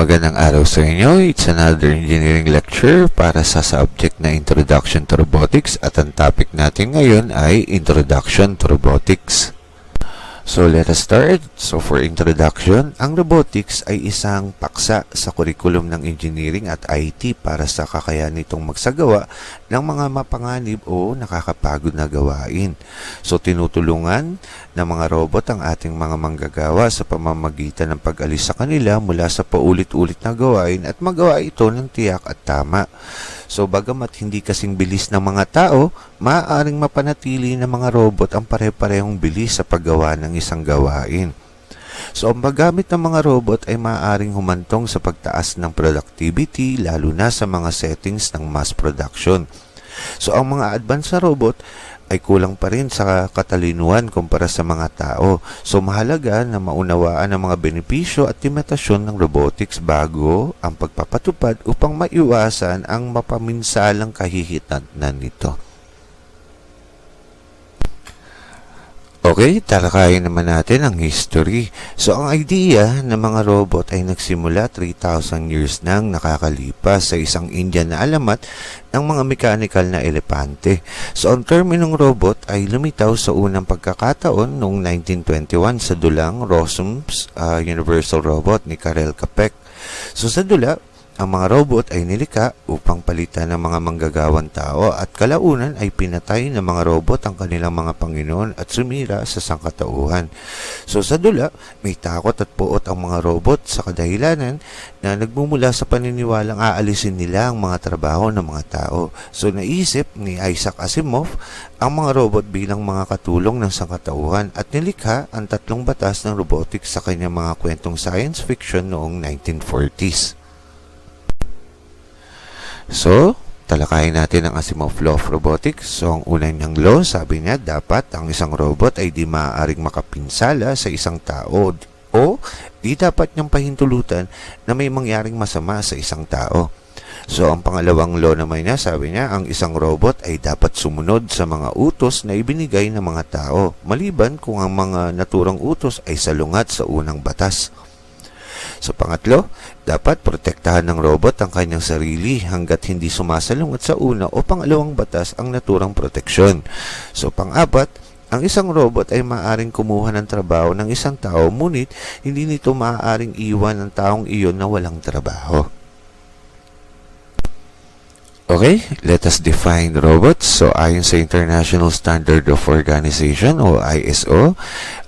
Magandang araw sa inyo. It's another engineering lecture para sa subject na Introduction to Robotics at ang topic natin ngayon ay Introduction to Robotics. So let us start. So for introduction, ang robotics ay isang paksa sa kurikulum ng engineering at IT para sa kakayahan nitong magsagawa ng mga mapanganib o nakakapagod na gawain. So tinutulungan ng mga robot ang ating mga manggagawa sa pamamagitan ng pag-alis sa kanila mula sa paulit-ulit na gawain at magawa ito ng tiyak at tama. So bagamat hindi kasing bilis ng mga tao, maaaring mapanatili ng mga robot ang pare-parehong bilis sa paggawa ng isang gawain. So ang paggamit ng mga robot ay maaaring humantong sa pagtaas ng productivity lalo na sa mga settings ng mass production. So ang mga advanced na robot ay kulang pa rin sa katalinuhan kumpara sa mga tao. So mahalaga na maunawaan ang mga benepisyo at limitasyon ng robotics bago ang pagpapatupad upang maiwasan ang mapaminsalang kahihinatnan nito. Okay, talakayin naman natin ang history. So, ang idea ng mga robot ay nagsimula 3,000 years nang nakakalipas sa isang Indian na alamat ng mga mechanical na elepante. So, ang terminong robot ay lumitaw sa unang pagkakataon noong 1921 sa dulang Rossum's Universal Robot ni Karel Capek. So, sa dula, ang mga robot ay nilikha upang palitan ng mga manggagawang tao at kalaunan ay pinatay ng mga robot ang kanilang mga Panginoon at sumira sa sangkatauhan. So sa dula, may takot at puot ang mga robot sa kadahilanan na nagmumula sa paniniwalang aalisin nila ang mga trabaho ng mga tao. So naisip ni Isaac Asimov ang mga robot bilang mga katulong ng sangkatauhan at nilikha ang 3 batas ng robotics sa kanyang mga kwentong science fiction noong 1940s. So, talakayin natin ang Asimov Law of Robotics. So, ang unang niyang law, sabi niya, dapat ang isang robot ay di maaaring makapinsala sa isang tao o di dapat niyang pahintulutan na may mangyaring masama sa isang tao. So, ang pangalawang law naman niya, sabi niya, ang isang robot ay dapat sumunod sa mga utos na ibinigay ng mga tao, maliban kung ang mga naturang utos ay salungat sa unang batas. So pangatlo, dapat protektahan ng robot ang kanyang sarili hanggat hindi sumasalungat sa una o pangalawang batas ang naturang proteksyon. So pang-apat, ang isang robot ay maaaring kumuha ng trabaho ng isang tao ngunit hindi nito maaaring iwan ang taong iyon na walang trabaho. Okay, let us define robots. So, ayon sa International Standard of Organization o ISO,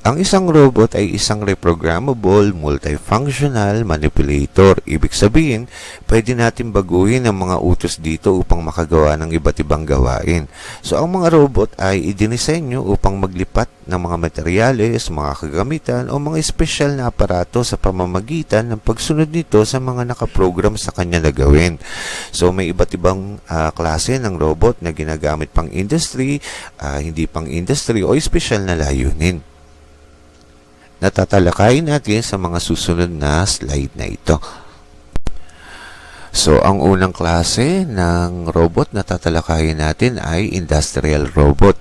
ang isang robot ay isang reprogrammable, multifunctional manipulator. Ibig sabihin, pwede natin baguhin ang mga utos dito upang makagawa ng iba't ibang gawain. So, ang mga robot ay idinisenyo upang maglipat ng mga materyales, mga kagamitan o mga espesyal na aparato sa pamamagitan ng pagsunod nito sa mga nakaprogram sa kanya na gawin. So, may iba't ibang klase ng robot na ginagamit pang industry, hindi pang industry o espesyal na layunin. Natatalakayin natin sa mga susunod na slide na ito. So, ang unang klase ng robot na tatalakayin natin ay industrial robot.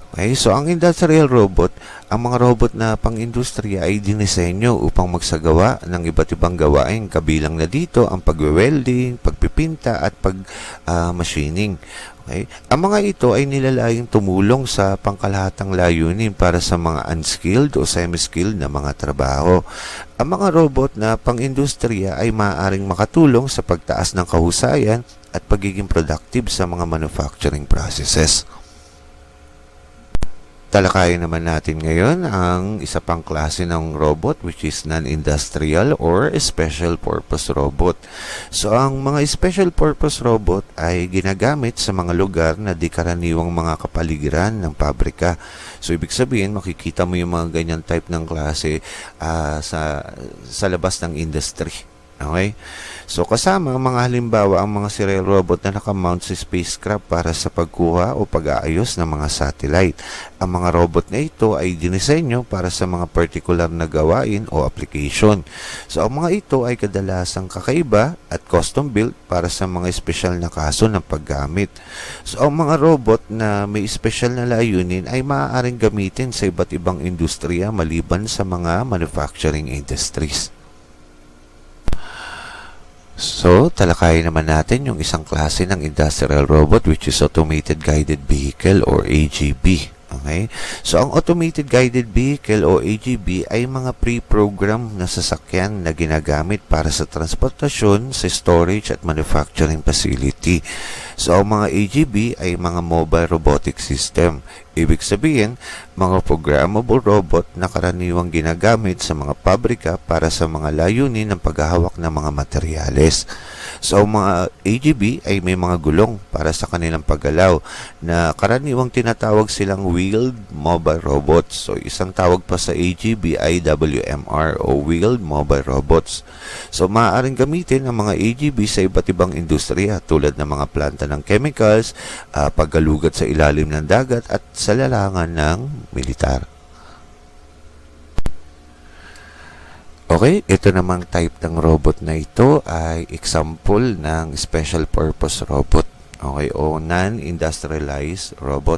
Okay, so ang industrial robot, ang mga robot na pang-industriya ay dinisenyo upang magsagawa ng iba't ibang gawain, kabilang na dito ang pagwe-welding, pagpipinta at pag-machining. Okay? Ang mga ito ay nilalayong tumulong sa pangkalahatang layunin para sa mga unskilled o semi-skilled na mga trabaho. Ang mga robot na pang-industriya ay maaaring makatulong sa pagtaas ng kahusayan at pagiging productive sa mga manufacturing processes. Talakayin naman natin ngayon ang isa pang klase ng robot which is non-industrial or special purpose robot. So ang mga special purpose robot ay ginagamit sa mga lugar na di karaniwang mga kapaligiran ng pabrika. So ibig sabihin makikita mo yung mga ganyan type ng klase sa labas ng industry. Okay? So, kasama ang mga halimbawa ang mga serial robot na nakamount sa spacecraft para sa pagkuha o pag-aayos ng mga satellite. Ang mga robot na ito ay dinisenyo para sa mga particular na gawain o application. So, ang mga ito ay kadalasang kakaiba at custom built para sa mga espesyal na kaso ng paggamit. So, ang mga robot na may espesyal na layunin ay maaaring gamitin sa iba't ibang industriya maliban sa mga manufacturing industries. So, talakayin naman natin yung isang klase ng industrial robot which is Automated Guided Vehicle or AGV. Okay? So, ang Automated Guided Vehicle o AGV ay mga pre-program na sasakyan na ginagamit para sa transportasyon, sa storage at manufacturing facility. So, ang mga AGV ay mga mobile robotic system. Ibig sabihin, mga programmable robot na karaniwang ginagamit sa mga pabrika para sa mga layunin ng paghahawak ng mga materyales. So, ang mga AGV ay may mga gulong para sa kanilang paggalaw na karaniwang tinatawag silang wheeled mobile robots. So, isang tawag pa sa AGV ay WMR o wheeled mobile robots. So, maaaring gamitin ang mga AGV sa iba't ibang industriya tulad ng mga planta ng chemicals, paggalugat sa ilalim ng dagat at sa larangan ng militar. Okay, ito namang type ng robot na ito ay example ng special purpose robot. Okay, o non-industrialized robot.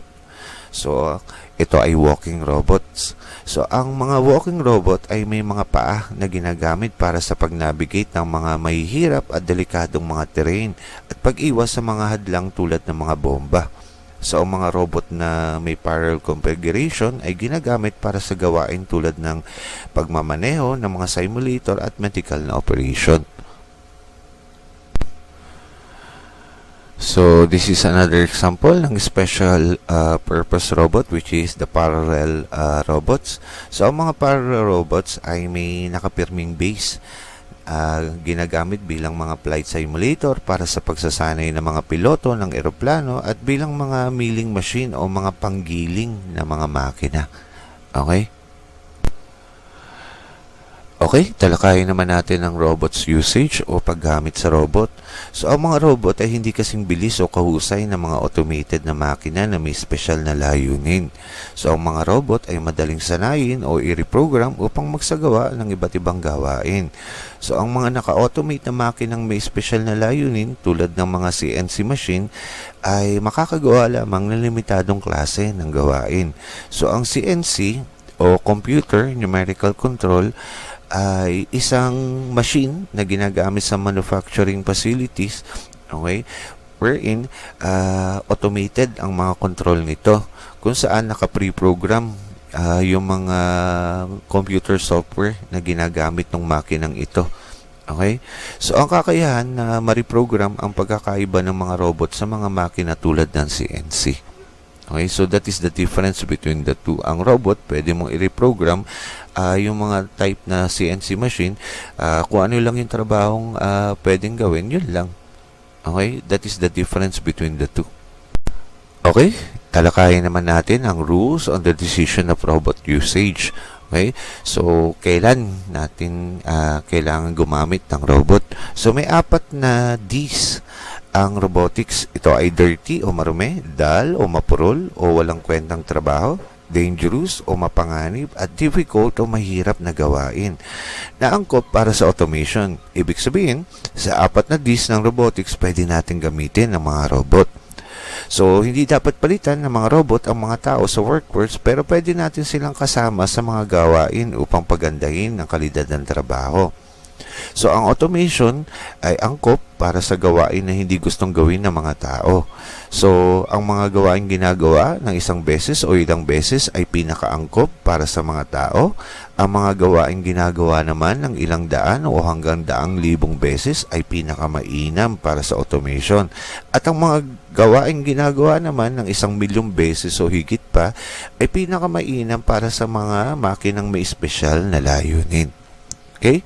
So, ito ay walking robots. So, ang mga walking robot ay may mga paa na ginagamit para sa pag-navigate ng mga mahihirap at delikadong mga terrain at pag-iwas sa mga hadlang tulad ng mga bomba. So, ang mga robot na may parallel configuration ay ginagamit para sa gawain tulad ng pagmamaneho ng mga simulator at medical na operation. So, this is another example ng special purpose robot which is the parallel robots. So, ang mga parallel robots ay may nakapirming base. Ginagamit bilang mga flight simulator para sa pagsasanay ng mga piloto ng eroplano at bilang mga milling machine o mga panggiling na mga makina. Okay? Okay, talakayin naman natin ang robots usage o paggamit sa robot. So, ang mga robot ay hindi kasing bilis o kahusay ng mga automated na makina na may special na layunin. So, ang mga robot ay madaling sanayin o i-reprogram upang magsagawa ng iba't ibang gawain. So, ang mga naka-automate na makinang may special na layunin tulad ng mga CNC machine ay makakagawa lamang ng limitadong klase ng gawain. So, ang CNC o Computer Numerical Control ay isang machine na ginagamit sa manufacturing facilities, okay, wherein automated ang mga control nito kung saan naka-pre-program yung mga computer software na ginagamit ng makinang ito. Okay? So, ang kakayahan na ma-reprogram ang pagkakaiba ng mga robot sa mga makina tulad ng CNC. Okay, so that is the difference between the two. Ang robot, pwede mong i-reprogram yung mga type na CNC machine. Kung ano lang yung trabahong pwedeng gawin, yun lang. Okay, that is the difference between the two. Okay, talakayin naman natin ang rules on the decision of robot usage. Okay, so kailan natin kailangan gumamit ng robot? So may 4 na D's ang robotics. Ito ay dirty o marumi, dull o mapurol o walang kwentang trabaho, dangerous o mapanganib, at difficult o mahirap na gawain na angkop para sa automation. Ibig sabihin, sa 4 na D's ng robotics, pwede natin gamitin ang mga robot. So, hindi dapat palitan ng mga robot ang mga tao sa workforce, pero pwede natin silang kasama sa mga gawain upang pagandahin ang kalidad ng trabaho. So, ang automation ay angkop para sa gawain na hindi gustong gawin ng mga tao. So, ang mga gawain ginagawa ng isang beses o ilang beses ay pinakaangkop para sa mga tao. Ang mga gawain ginagawa naman ng ilang daan o hanggang 100,000 beses ay pinakamainam para sa automation. At ang mga gawain ginagawa naman ng 1,000,000 beses o higit pa ay pinakamainam para sa mga makinang may espesyal na layunin. Okay?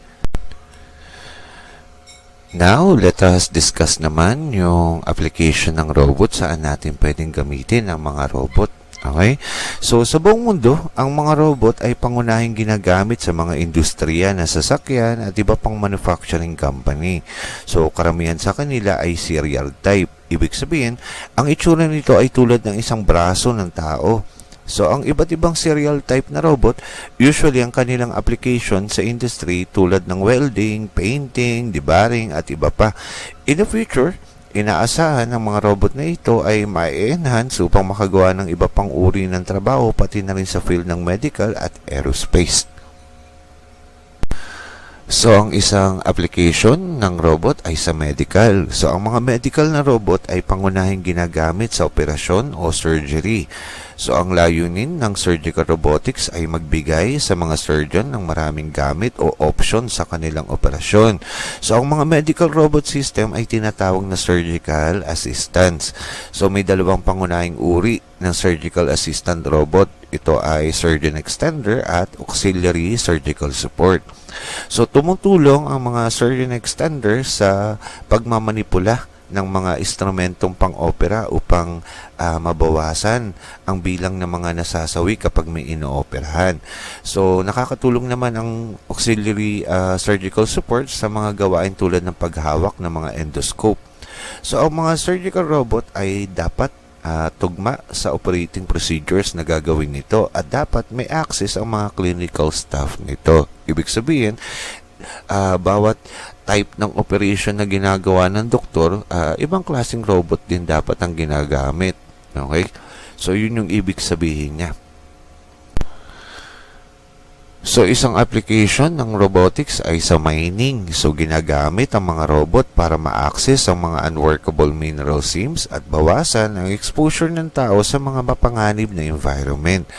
Now, let us discuss naman yung application ng robot, saan natin pwedeng gamitin ang mga robot. Okay? So, sa buong mundo, ang mga robot ay pangunahing ginagamit sa mga industriya na sasakyan at iba pang manufacturing company. So, karamihan sa kanila ay serial type. Ibig sabihin, ang itsura nito ay tulad ng isang braso ng tao. So, ang iba't ibang serial type na robot, usually ang kanilang application sa industry tulad ng welding, painting, debarring at iba pa. In the future, inaasahan ng mga robot na ito ay ma-enhance upang makagawa ng iba pang uri ng trabaho pati na rin sa field ng medical at aerospace. So, ang isang application ng robot ay sa medical. So, ang mga medical na robot ay pangunahing ginagamit sa operasyon o surgery. So, ang layunin ng surgical robotics ay magbigay sa mga surgeon ng maraming gamit o option sa kanilang operasyon. So, ang mga medical robot system ay tinatawag na surgical assistants. So, may dalawang pangunahing uri ng surgical assistant robot. Ito ay surgeon extender at auxiliary surgical support. So, tumutulong ang mga surgeon extender sa pagmamanipula ng mga instrumentong pang-opera upang mabawasan ang bilang ng mga nasasawi kapag may inooperahan. So, nakakatulong naman ang auxiliary surgical support sa mga gawain tulad ng paghawak ng mga endoscope. So, ang mga surgical robot ay dapat tugma sa operating procedures na gagawin nito at dapat may access ang mga clinical staff nito. Ibig sabihin, bawat type ng operation na ginagawa ng doktor, ibang klaseng robot din dapat ang ginagamit. Okay? So, yun yung ibig sabihin niya. So, isang application ng robotics ay sa mining. So, ginagamit ang mga robot para ma-access ang mga unworkable mineral seams at bawasan ang exposure ng tao sa mga mapanganib na environment.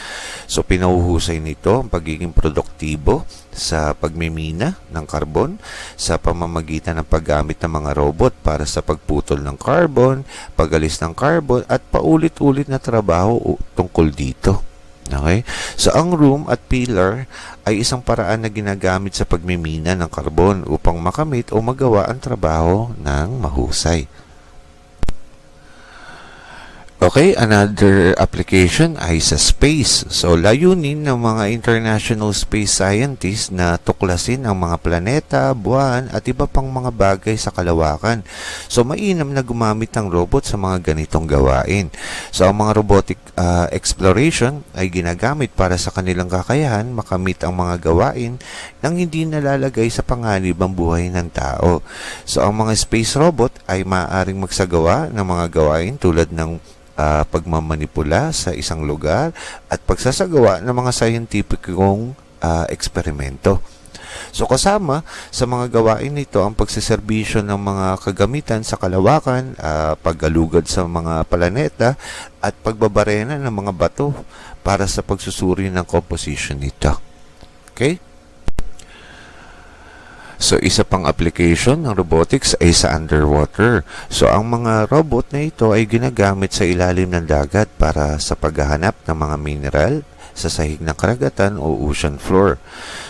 So, pinuhusay nito ang pagiging produktibo sa pagmimina ng karbon sa pamamagitan ng paggamit ng mga robot para sa pagputol ng carbon, pag-alis ng carbon at paulit-ulit na trabaho tungkol dito. Okay? So, ang room at pillar ay isang paraan na ginagamit sa pagmimina ng karbon upang makamit o magawa ang trabaho ng mahusay. Okay, another application ay sa space. So, layunin ng mga international space scientists na tuklasin ang mga planeta, buwan, at iba pang mga bagay sa kalawakan. So, mainam na gumamit ng robot sa mga ganitong gawain. So, ang mga robotic exploration ay ginagamit para sa kanilang kakayahan makamit ang mga gawain nang hindi nalalagay sa panganib ang buhay ng tao. So, ang mga space robot ay maaaring magsagawa ng mga gawain tulad ng pagmamanipula sa isang lugar at pagsasagawa ng mga scientificong eksperimento. So, kasama sa mga gawain nito ang pagsiserbisyo ng mga kagamitan sa kalawakan, paggalugad sa mga planeta at pagbabarena ng mga bato para sa pagsusuri ng composition nito. Okay? So, isa pang application ng robotics ay sa underwater. So, ang mga robot na ito ay ginagamit sa ilalim ng dagat para sa paghahanap ng mga mineral sa sahig ng karagatan o ocean floor.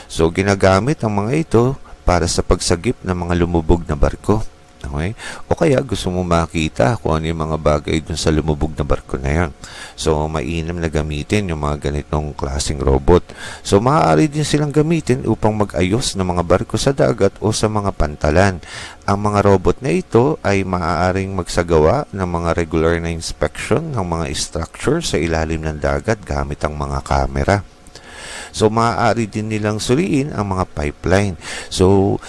So, ginagamit ang mga ito para sa pagsagip ng mga lumubog na barko. Okay? O kaya gusto mo makita kung ano yung mga bagay dun sa lumubog na barko na yan. So, mainam na gamitin yung mga ganitong klaseng robot. So, maaari din silang gamitin upang mag-ayos ng mga barko sa dagat o sa mga pantalan. Ang mga robot na ito ay maaaring magsagawa ng mga regular na inspection ng mga structure sa ilalim ng dagat gamit ang mga kamera. So, maaari din nilang suriin ang mga pipeline. So,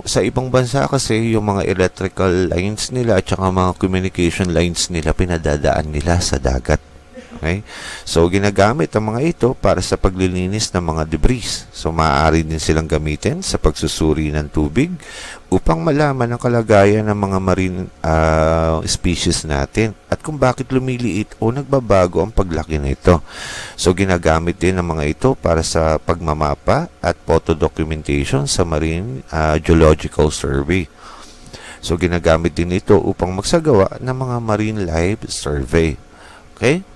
sa ibang bansa kasi, yung mga electrical lines nila at saka mga communication lines nila, pinadadaan nila sa dagat. Okay? So, ginagamit ang mga ito para sa paglilinis ng mga debris. So, maaari din silang gamitin sa pagsusuri ng tubig upang malaman ang kalagayan ng mga marine species natin at kung bakit lumiliit o nagbabago ang paglaki nito. So, ginagamit din ang mga ito para sa pagmamapa at photo documentation sa marine geological survey. So, ginagamit din ito upang magsagawa ng mga marine life survey. Okay?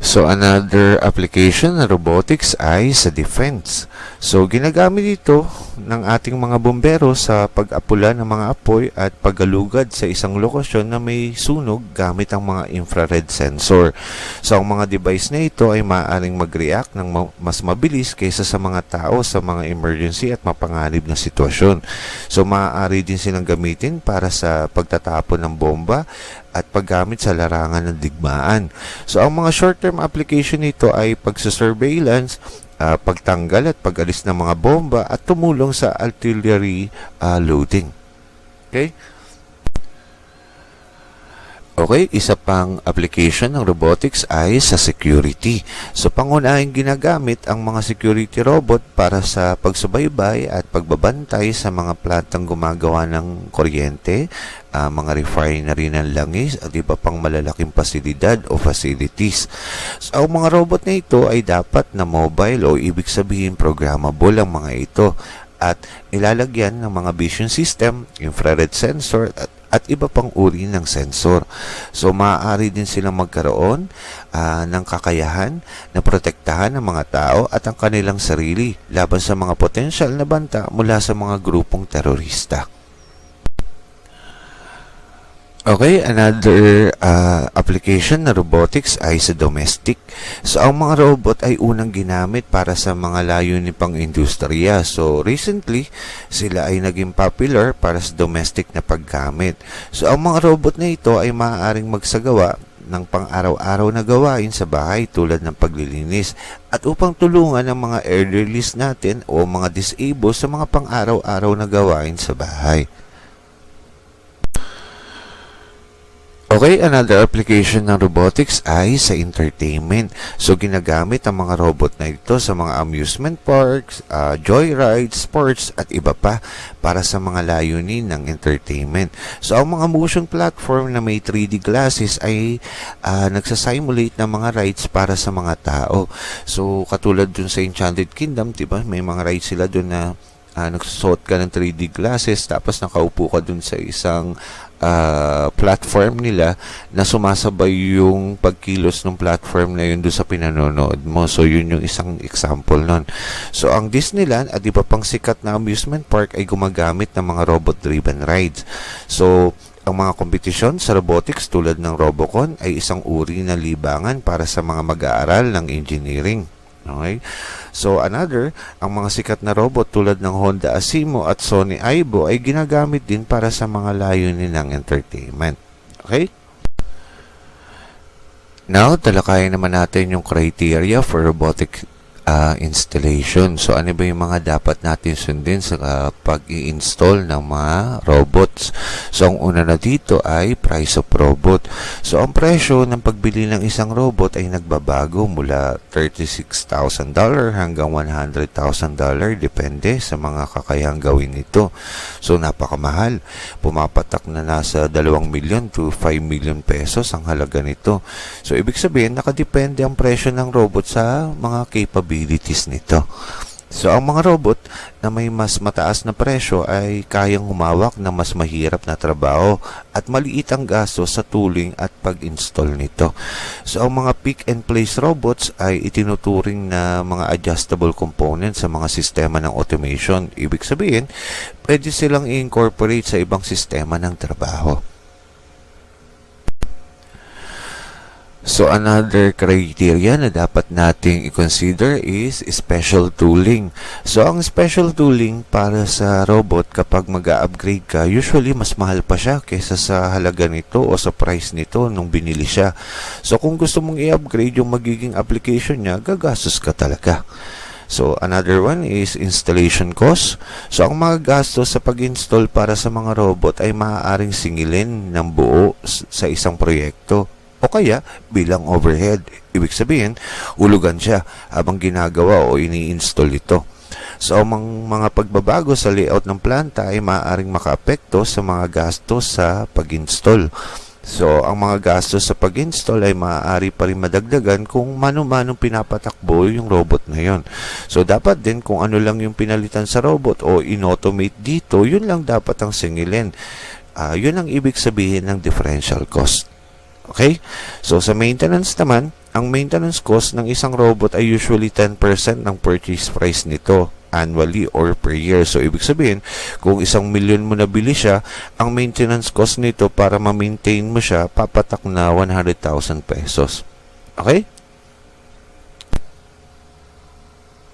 So, another application ng robotics ay sa defense. So, ginagamit ito ng ating mga bombero sa pag-apula ng mga apoy at paggalugad sa isang lokasyon na may sunog gamit ang mga infrared sensor. So, ang mga device na ito ay maaaring mag-react ng mas mabilis kaysa sa mga tao sa mga emergency at mapanganib na sitwasyon. So, maaari din silang gamitin para sa pagtatapon ng bomba at paggamit sa larangan ng digmaan. So, ang mga short-term application nito ay pagsusurveillance, pagtanggal at pag-alis ng mga bomba at tumulong sa artillery loading. Okay? Okay, isa pang application ng robotics ay sa security. So, pangunahing ginagamit ang mga security robot para sa pagsubaybay at pagbabantay sa mga plantang gumagawa ng kuryente, mga refinery ng langis at iba pang malalaking pasilidad o facilities. So, ang mga robot na ito ay dapat na mobile o ibig sabihin programmable ang mga ito at ilalagyan ng mga vision system, infrared sensor at iba pang uri ng sensor. So, maaari din silang magkaroon ng kakayahan na protektahan ng mga tao at ang kanilang sarili laban sa mga potensyal na banta mula sa mga grupong terorista. Okay, another application na robotics ay sa domestic. So, ang mga robot ay unang ginamit para sa mga layunin pang industriya. So, recently, sila ay naging popular para sa domestic na paggamit. So, ang mga robot na ito ay maaaring magsagawa ng pang-araw-araw na gawain sa bahay tulad ng paglilinis at upang tulungan ang mga elderlies natin o mga disabled sa mga pang-araw-araw na gawain sa bahay. Okay, another application ng robotics ay sa entertainment. So, ginagamit ang mga robot na ito sa mga amusement parks, joyrides, sports, at iba pa para sa mga layunin ng entertainment. So, ang mga motion platform na may 3D glasses ay nagsasimulate ng mga rides para sa mga tao. So, katulad dun sa Enchanted Kingdom, diba? May mga rides sila dun na nagsusuot ka ng 3D glasses tapos nakaupo ka dun sa isang platform nila na sumasabay yung pagkilos ng platform na yun doon sa pinanonood mo. So, yun yung isang example nun. So, ang Disneyland at iba pang sikat na amusement park ay gumagamit ng mga robot-driven rides. So, ang mga kompetisyon sa robotics tulad ng Robocon ay isang uri na libangan para sa mga mag-aaral ng engineering. Okay? So, ang mga sikat na robot tulad ng Honda Asimo at Sony Aibo ay ginagamit din para sa mga layunin ng entertainment. Okay? Now, talakayin naman natin yung criteria for robotic installation. So, ano ba yung mga dapat natin sundin sa pag-i-install ng mga robots? So, ang una na dito ay price of robot. So, ang presyo ng pagbili ng isang robot ay nagbabago mula $36,000 hanggang $100,000 depende sa mga kakayahang gawin nito. So, napakamahal. Pumapatak na nasa 2 million to 5 million pesos ang halaga nito. So, ibig sabihin, nakadepende ang presyo ng robot sa mga capabilities nito. So, ang mga robot na may mas mataas na presyo ay kayang humawak ng mas mahirap na trabaho at maliit ang gasto sa tooling at pag-install nito. So, ang mga pick-and-place robots ay itinuturing na mga adjustable components sa mga sistema ng automation. Ibig sabihin, pwede silang i-incorporate sa ibang sistema ng trabaho. So, another criteria na dapat nating i-consider is special tooling. So, ang special tooling para sa robot kapag mag-upgrade ka, usually mas mahal pa siya kaysa sa halaga nito o sa price nito nung binili siya. So, kung gusto mong i-upgrade yung magiging application niya, gagastos ka talaga. So, another one is installation cost. So, ang mga gastos sa pag-install para sa mga robot ay maaaring singilin ng buo sa isang proyekto. O kaya, bilang overhead. Ibig sabihin, ulugan siya habang ginagawa o ini-install ito. So, ang mga pagbabago sa layout ng planta ay maaaring makaapekto sa mga gastos sa pag-install. So, ang mga gastos sa pag-install ay maaari pa rin madagdagan kung mano-manong pinapatakbo yung robot na yon. So, dapat din kung ano lang yung pinalitan sa robot o in-automate dito, yun lang dapat ang singilin. Yun ang ibig sabihin ng differential cost. Okay? So, sa maintenance naman, ang maintenance cost ng isang robot ay usually 10% ng purchase price nito annually or per year. So, ibig sabihin, kung 1,000,000 mo nabili siya, ang maintenance cost nito para ma-maintain mo siya, papatak na 100,000 pesos. Okay?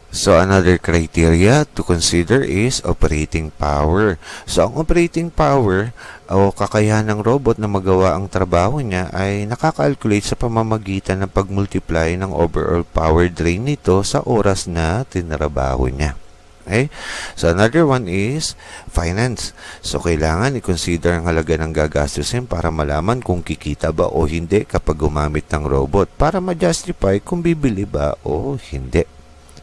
So, another criteria to consider is operating power. So, ang operating power o kakayahan ng robot na magawa ang trabaho niya ay nakakalculate sa pamamagitan ng pagmultiply ng overall power drain nito sa oras na tinrabaho niya. Okay? So, another one is finance. So, kailangan i-consider ang halaga ng gagastusin para malaman kung kikita ba o hindi kapag gumamit ng robot para ma-justify kung bibili ba o hindi.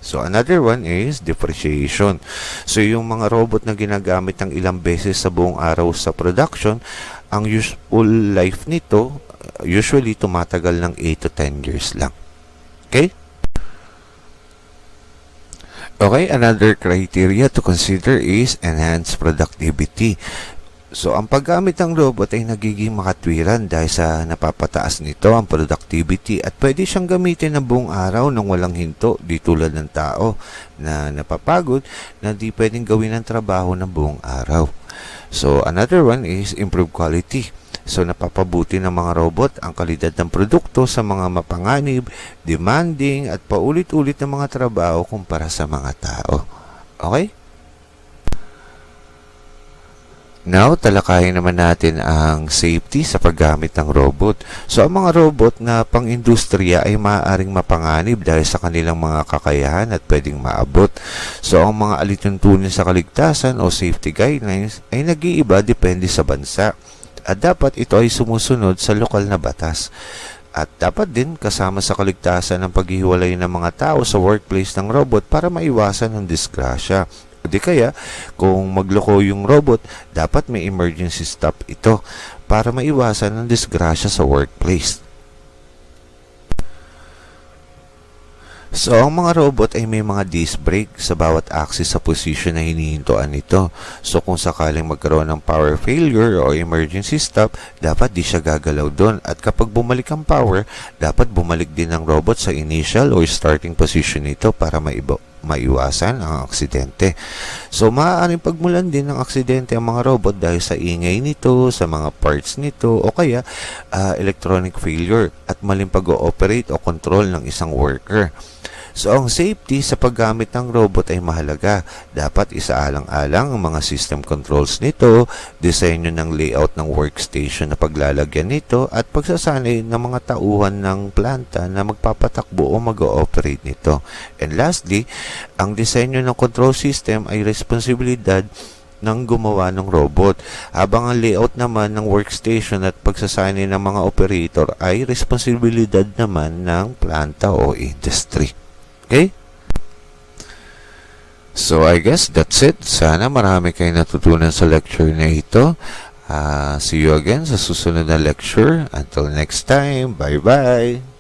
So, another one is depreciation. So, yung mga robot na ginagamit ng ilang beses sa buong araw sa production, ang useful life nito, usually tumatagal ng 8 to 10 years lang. Okay? Okay, another criteria to consider is enhanced productivity. So, ang paggamit ng robot ay nagiging makatwiran dahil sa napapataas nito ang productivity at pwede siyang gamitin ng buong araw nang walang hinto, di tulad ng tao na napapagod na di pwedeng gawin ang trabaho ng buong araw. So, another one is improved quality. So, napapabuti ng mga robot ang kalidad ng produkto sa mga mapanganib, demanding, at paulit-ulit ng mga trabaho kumpara sa mga tao. Okay? Now, talakayin naman natin ang safety sa paggamit ng robot. So, ang mga robot na pang-industriya ay maaaring mapanganib dahil sa kanilang mga kakayahan at pwedeng maabot. So, ang mga alituntunin sa kaligtasan o safety guidelines ay nag-iiba depende sa bansa. At dapat ito ay sumusunod sa lokal na batas. At dapat din kasama sa kaligtasan ang paghihiwalay ng mga tao sa workplace ng robot para maiwasan ang disgrasya. O di kaya, kung magloko yung robot, dapat may emergency stop ito para maiwasan ang disgrasya sa workplace. So, ang mga robot ay may mga disc brake sa bawat axis sa position na hinihintuan nito. So, kung sakaling magkaroon ng power failure o emergency stop, dapat di siya gagalaw doon. At kapag bumalik ang power, dapat bumalik din ang robot sa initial or starting position nito para maiwasan ang aksidente. So, maaaring pagmulan din ng aksidente ang mga robot dahil sa ingay nito, sa mga parts nito, o kaya electronic failure at maling pag-ooperate o control ng isang worker. So, ang safety sa paggamit ng robot ay mahalaga. Dapat isaalang-alang ang mga system controls nito, disenyo ng layout ng workstation na paglalagyan nito, at pagsasanay ng mga tauhan ng planta na magpapatakbo o mag-ooperate nito. And lastly, ang disenyo ng control system ay responsibilidad ng gumawa ng robot, habang ang layout naman ng workstation at pagsasanay ng mga operator ay responsibilidad naman ng planta o industry. Okay? So, I guess that's it. Sana marami kayong natutunan sa lecture na ito. See you again sa susunod na lecture. Until next time, bye-bye!